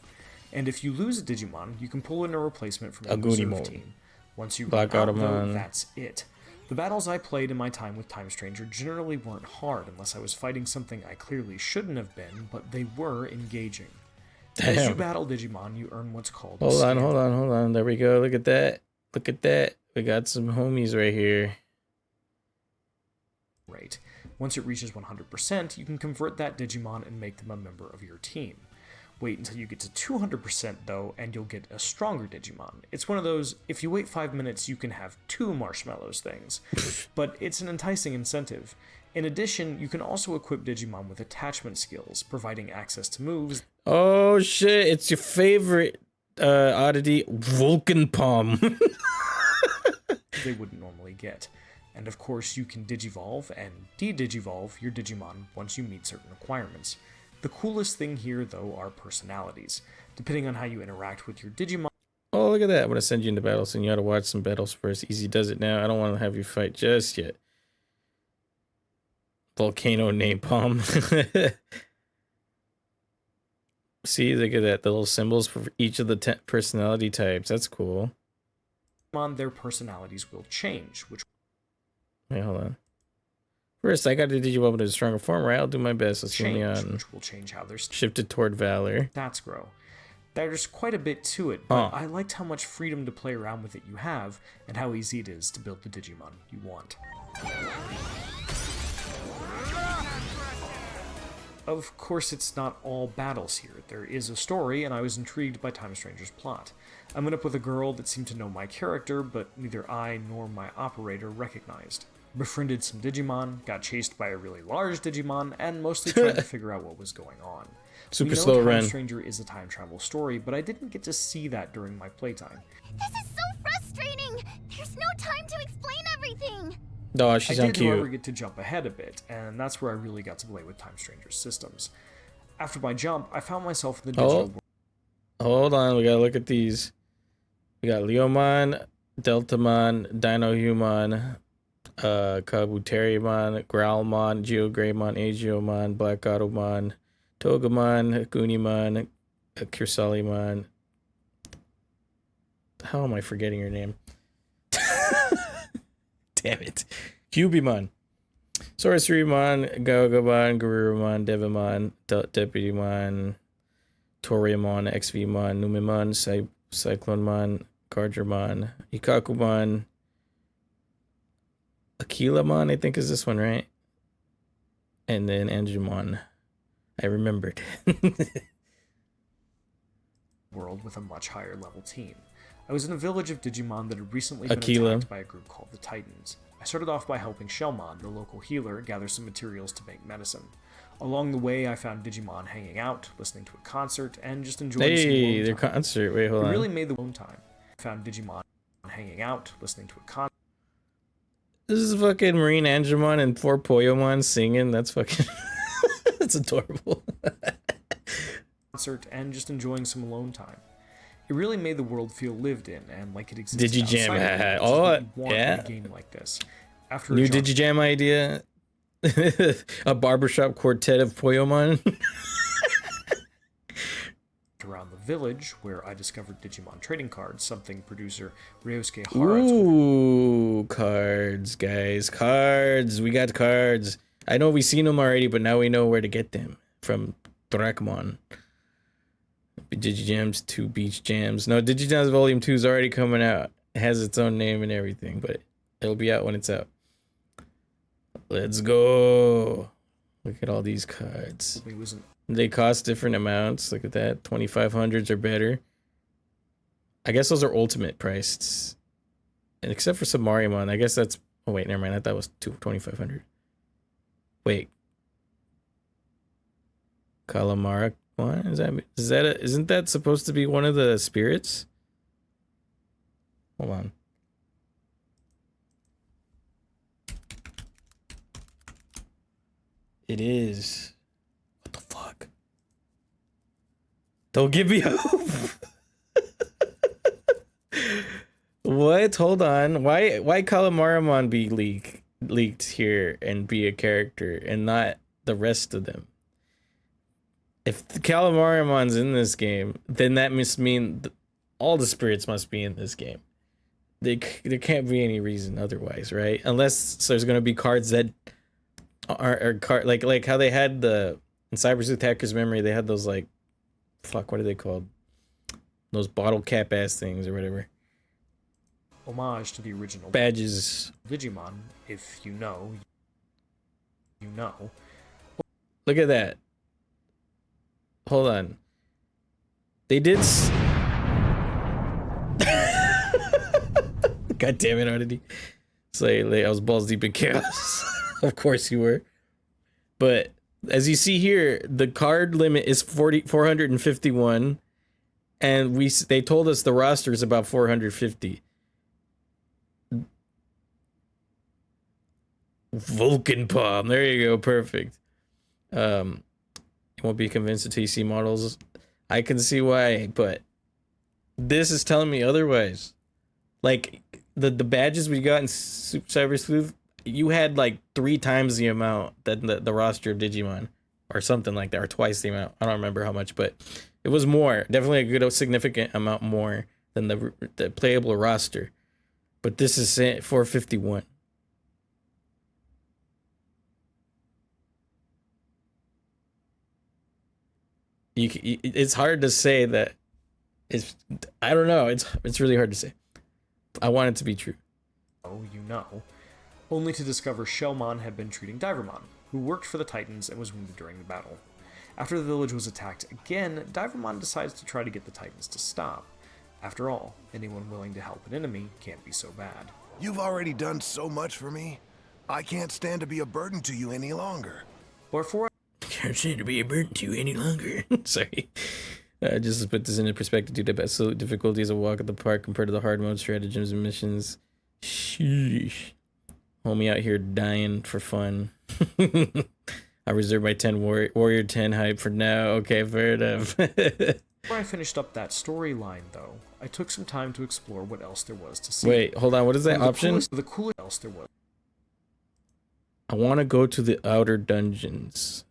And if you lose a Digimon, you can pull in a replacement from A the reserve Goonimon. team. Once you Black run out, though, Automon. that's it. The battles I played in my time with Time Stranger generally weren't hard unless I was fighting something I clearly shouldn't have been, but they were engaging. As you Damn. battle Digimon, you earn what's called Hold on, skill. hold on, hold on. There we go. Look at that. Look at that. We got some homies right here. Rate. Once it reaches 100%, you can convert that Digimon and make them a member of your team. Wait until you get to 200% though, and you'll get a stronger Digimon. It's one of those, if you wait 5 minutes, you can have 2 marshmallows things. But it's an enticing incentive. In addition, you can also equip Digimon with attachment skills, providing access to moves Oh shit, it's your favorite oddity, Vulcan Palm. they wouldn't normally get. And of course, you can Digivolve and de-Digivolve your Digimon once you meet certain requirements. The coolest thing here, though, are personalities. Depending on how you interact with your Digimon, Oh, look at that. I'm going to send you into battles, and you got to watch some battles first. Easy does it now. I don't want to have you fight just yet. Volcano Napalm. See, look at that. The little symbols for each of the 10 personality types. That's cool. their personalities will change, which Wait, hold on. First, I got to Digimon into a stronger form, right? I'll do my best. Let's see me change, on. which will change how their Shifted toward Valor. stats grow. There's quite a bit to it, but Huh. I liked how much freedom to play around with it you have, and how easy it is to build the Digimon you want. Of course, it's not all battles here. There is a story, and I was intrigued by Time Stranger's plot. I met up with a girl that seemed to know my character, but neither I nor my operator recognized. Befriended some Digimon, got chased by a really large Digimon, and mostly tried to figure out what was going on. Super We know slow Time run. Stranger is a time travel story, but I didn't get to see that during my playtime. This is so frustrating! There's no time to explain everything! Oh, I she's did, on however, cute. get to jump ahead a bit, and that's where I really got to play with Time Stranger's systems. After my jump, I found myself in the digital world. Hold on, we gotta look at these. We got Leomon, Deltamon, Dinohumon, Kabuterimon, Growlmon, Geogreymon, Aegiomon, Black Automon, Togemon, Gunimon, Cursalimon. How am I forgetting your name? Damn it. Cubimon. Sorcerymon, Gaugamon, Garurumon, Devimon, Deputymon, Toriumon, XVmon, Numemon, Cyclonemon, Cardramon, Ikakumon, Aquilamon, I think is this one, right? And then Angemon. I remembered. World with a much higher level team. I was in a village of Digimon that had recently been Aquila. attacked by a group called the Titans. I started off by helping Shellmon, the local healer, gather some materials to make medicine. Along the way, I found Digimon hanging out, listening to a concert, and just enjoying some Hey, alone their time. concert. Wait, hold It on. really made the alone time. I found Digimon hanging out, listening to a concert. This is fucking Marine Angemon and 4 Poyomon singing. That's fucking... That's adorable. And just enjoying some alone time. It really made the world feel lived in and like it existed Digijam. outside of it, which is Oh, what you want in yeah. a game like this. After a New jaunt Digijam idea. A barbershop quartet of Poyomon. around the village, where I discovered Digimon trading cards, something producer Ryosuke Hara Ooh, cards, guys. Cards. We got cards. I know we've seen them already, but now we know where to get them. From Drakmon. Digijams 2 Beach Jams. No, Digijams Volume 2 is already coming out. It has its own name and everything, but it'll be out when it's out. Let's go. Look at all these cards. It wasn't They cost different amounts. Look at that. 2500s are better. I guess those are ultimate priced. And except for Samariamon. I guess that's... Oh, wait, never mind. I thought it was 2500. Wait. Calamara? What? Isn't that supposed to be one of the spirits? Hold on. It is. What the fuck? Don't give me hope. What? Hold on. Why Calamaramon be leaked here and be a character and not the rest of them? If the Calamarimon's in this game, then that must mean all the spirits must be in this game. There can't be any reason otherwise, right? Unless there's gonna be cards that are like how they had in Cyber Sleuth Hacker's Memory, they had those like, fuck, what are they called? Those bottle cap ass things or whatever. homage to the original Badges. Digimon. If you know, you know. Look at that. Hold on. They did. God damn it, Oddity. It's like I was balls deep in chaos. Of course you were. But as you see here, the card limit is 451, and they told us the roster is about 450. Vulcan Palm. There you go. Perfect. You won't be convinced until you see models. I can see why, but this is telling me otherwise. Like the badges we got in Cyber Sleuth, you had like 3 times the amount that the roster of Digimon, or something like that, or twice the amount. I don't remember how much, but it was more. Definitely a good, significant amount more than the playable roster. But this is 451. It's hard to say that. I don't know. It's really hard to say. I want it to be true. Oh, you know. Only to discover Shellmon had been treating Divermon, who worked for the Titans and was wounded during the battle. After the village was attacked again, Divermon decides to try to get the Titans to stop. After all, anyone willing to help an enemy can't be so bad. You've already done so much for me. I can't stand to be a burden to you any longer. Before Can't stand to be a burden to you any longer. Sorry. Just to put this into perspective, dude, the absolute difficulty is a walk at the park compared to the hard mode stratagems and missions. Sheesh. Homie out here dying for fun. I reserve my 10 Warrior 10 hype for now. Okay, fair enough. Before I finished up that storyline, though, I took some time to explore what else there was to see. Wait, hold on. What is that One of option? The coolest else there was. I want to go to the outer dungeons.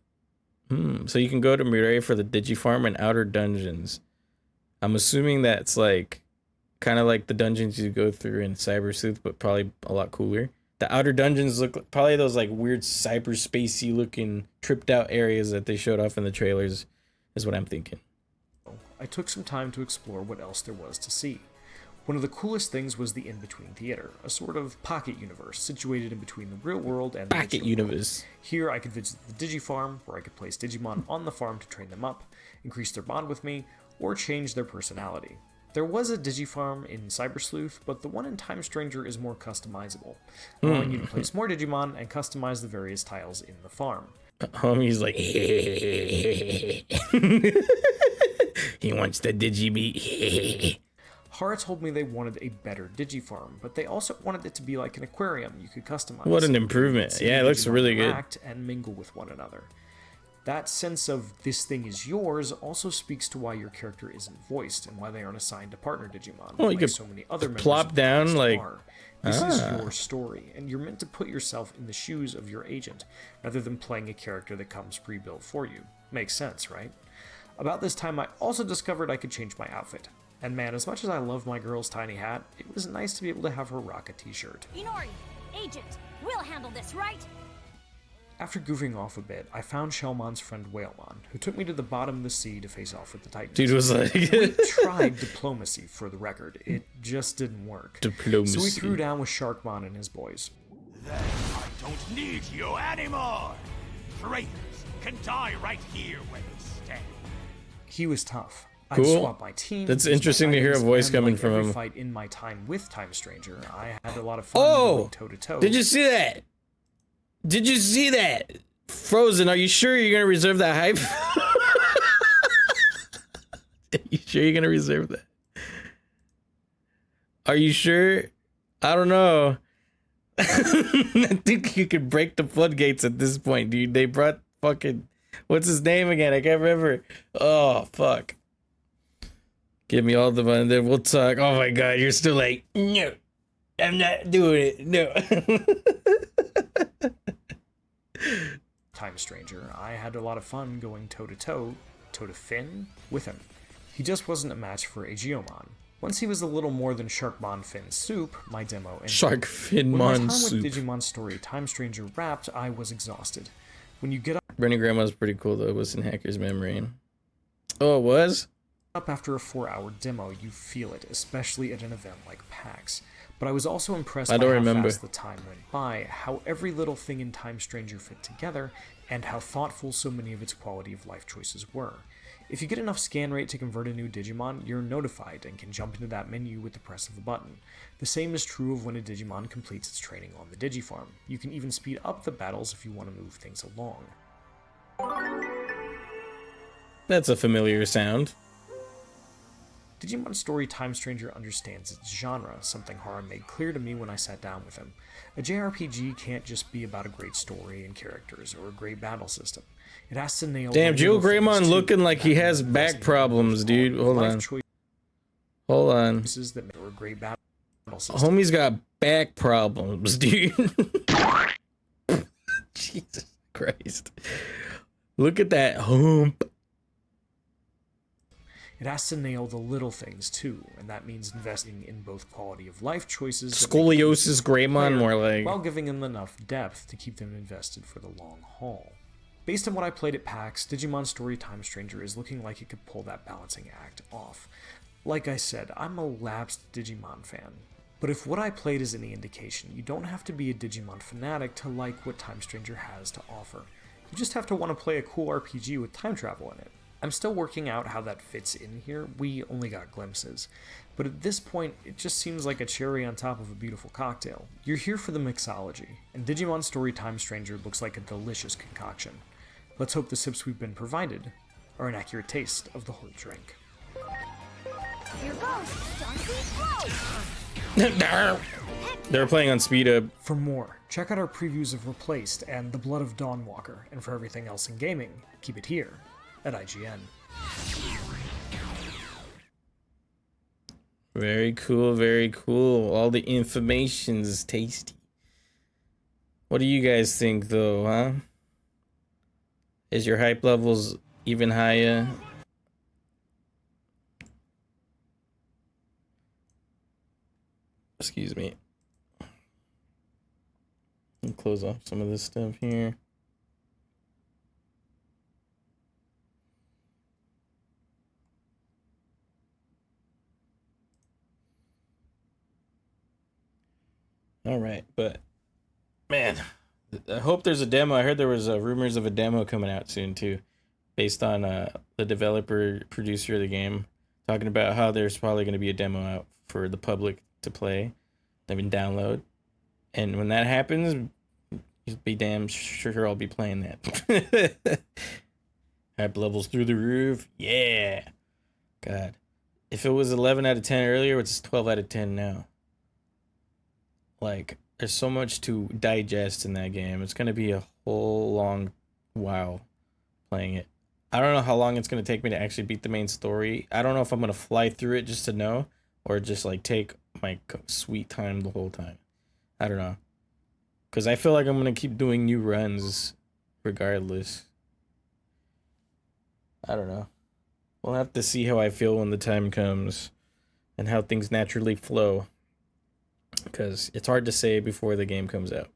So you can go to Mirai for the Digifarm and outer dungeons. I'm assuming that's like kind of like the dungeons you go through in Cyber Sleuth, but probably a lot cooler. The outer dungeons look probably those like weird cyberspacey looking tripped out areas that they showed off in the trailers, is what I'm thinking. I took some time to explore what else there was to see. One of the coolest things was the In-Between Theater, a sort of pocket universe situated in between the real world and the Pocket digital universe. world. Here I could visit the Digifarm, where I could place Digimon on the farm to train them up, increase their bond with me, or change their personality. There was a Digifarm in Cyber Sleuth, but the one in Time Stranger is more customizable, allowing you to place more Digimon and customize the various tiles in the farm. Homie's like, he wants the Digibeat. Hara told me they wanted a better Digifarm, but they also wanted it to be like an aquarium you could customize. What an improvement. See Yeah, it the looks Digimon really good. interact and mingle with one another. That sense of this thing is yours also speaks to why your character isn't voiced and why they aren't assigned to partner Digimon. Oh, you like could so many other members plop of the down, cast like- are. This is your story, and you're meant to put yourself in the shoes of your agent, rather than playing a character that comes pre-built for you. Makes sense, right? About this time, I also discovered I could change my outfit. And man, as much as I love my girl's tiny hat, it was nice to be able to have her rock a t-shirt. Inori, agent, we'll handle this, right? After goofing off a bit, I found Shellmon's friend Whalemon, who took me to the bottom of the sea to face off with the Titans. Dude was like, We tried diplomacy, for the record. It just didn't work. Diplomacy. So we threw down with Sharkmon and his boys. Then I don't need you anymore. Traitors can die right here where they stand. He was tough. I Cool. swapped my team. That's used my interesting to hear a items, voice and coming like from every him. fight in my time with Time Stranger, I had a lot of fun Oh! going toe-to-toe. Did you see that? Did you see that? Frozen, are you sure you're gonna reserve that hype? Are you sure you're gonna reserve that? Are you sure? I don't know. I think you could break the floodgates at this point, dude. They brought fucking, what's his name again? I can't remember. Oh, fuck. Give me all the money, then we'll talk. Oh my god, you're still like, no, I'm not doing it. No. Time Stranger, I had a lot of fun going toe-to-toe, toe-to-fin, with him. He just wasn't a match for a Geomon. Once he was a little more than Sharkmon Fin Soup, my demo ended. Shark Fin When my time Mon with Soup. Digimon Story Time Stranger wrapped, I was exhausted. When you get Bernie Grandma's pretty cool though. It was in Hacker's Memory. Oh, it was? up after a 4-hour demo, you feel it, especially at an event like PAX. But I was also impressed I by don't how remember. fast the time went by, how every little thing in Time Stranger fit together, and how thoughtful so many of its quality of life choices were. If you get enough scan rate to convert a new Digimon, you're notified and can jump into that menu with the press of a button. The same is true of when a Digimon completes its training on the Digifarm. You can even speed up the battles if you want to move things along. That's a familiar sound. Digimon Story Time Stranger understands its genre, something Hara made clear to me when I sat down with him. A JRPG can't just be about a great story and characters, or a great battle system. It has to nail Damn, the Joe little things, Greymon too, looking like he that has make back investing problems, in dude. Hold life on. Hold on. choices that make for a great battle system. Homie's got back problems, dude. Jesus Christ. Look at that hump. It has to nail the little things too, and that means investing in both quality of life choices, that make Scoliosis Greymon, player, more like. while giving them enough depth to keep them invested for the long haul. Based on what I played at PAX, Digimon Story Time Stranger is looking like it could pull that balancing act off. Like I said, I'm a lapsed Digimon fan. But if what I played is any indication, you don't have to be a Digimon fanatic to like what Time Stranger has to offer. You just have to want to play a cool RPG with time travel in it. I'm still working out how that fits in here, we only got glimpses. But at this point, it just seems like a cherry on top of a beautiful cocktail. You're here for the mixology, and Digimon Story Time Stranger looks like a delicious concoction. Let's hope the sips we've been provided are an accurate taste of the whole drink. Here goes. Donkey, They were playing on speed up. For more, check out our previews of Replaced and The Blood of Dawnwalker, and for everything else in gaming, keep it here at IGN. Very cool, very cool. All the information's tasty. What do you guys think, though, huh? Is your hype levels even higher? Excuse me. Let me close off some of this stuff here. All right, but man, I hope there's a demo. I heard there was rumors of a demo coming out soon too, based on the developer producer of the game talking about how there's probably going to be a demo out for the public to play, I mean download, and when that happens, be damn sure I'll be playing that. Hype levels through the roof, yeah. God, if it was 11 out of 10 earlier, it's 12 out of 10 now. Like, there's so much to digest in that game. It's gonna be a whole long while playing it. I don't know how long it's gonna take me to actually beat the main story. I don't know if I'm gonna fly through it just to know, or just like take my sweet time the whole time. I don't know, cause I feel like I'm gonna keep doing new runs, regardless. I don't know. We'll have to see how I feel when the time comes, and how things naturally flow. Because it's hard to say before the game comes out.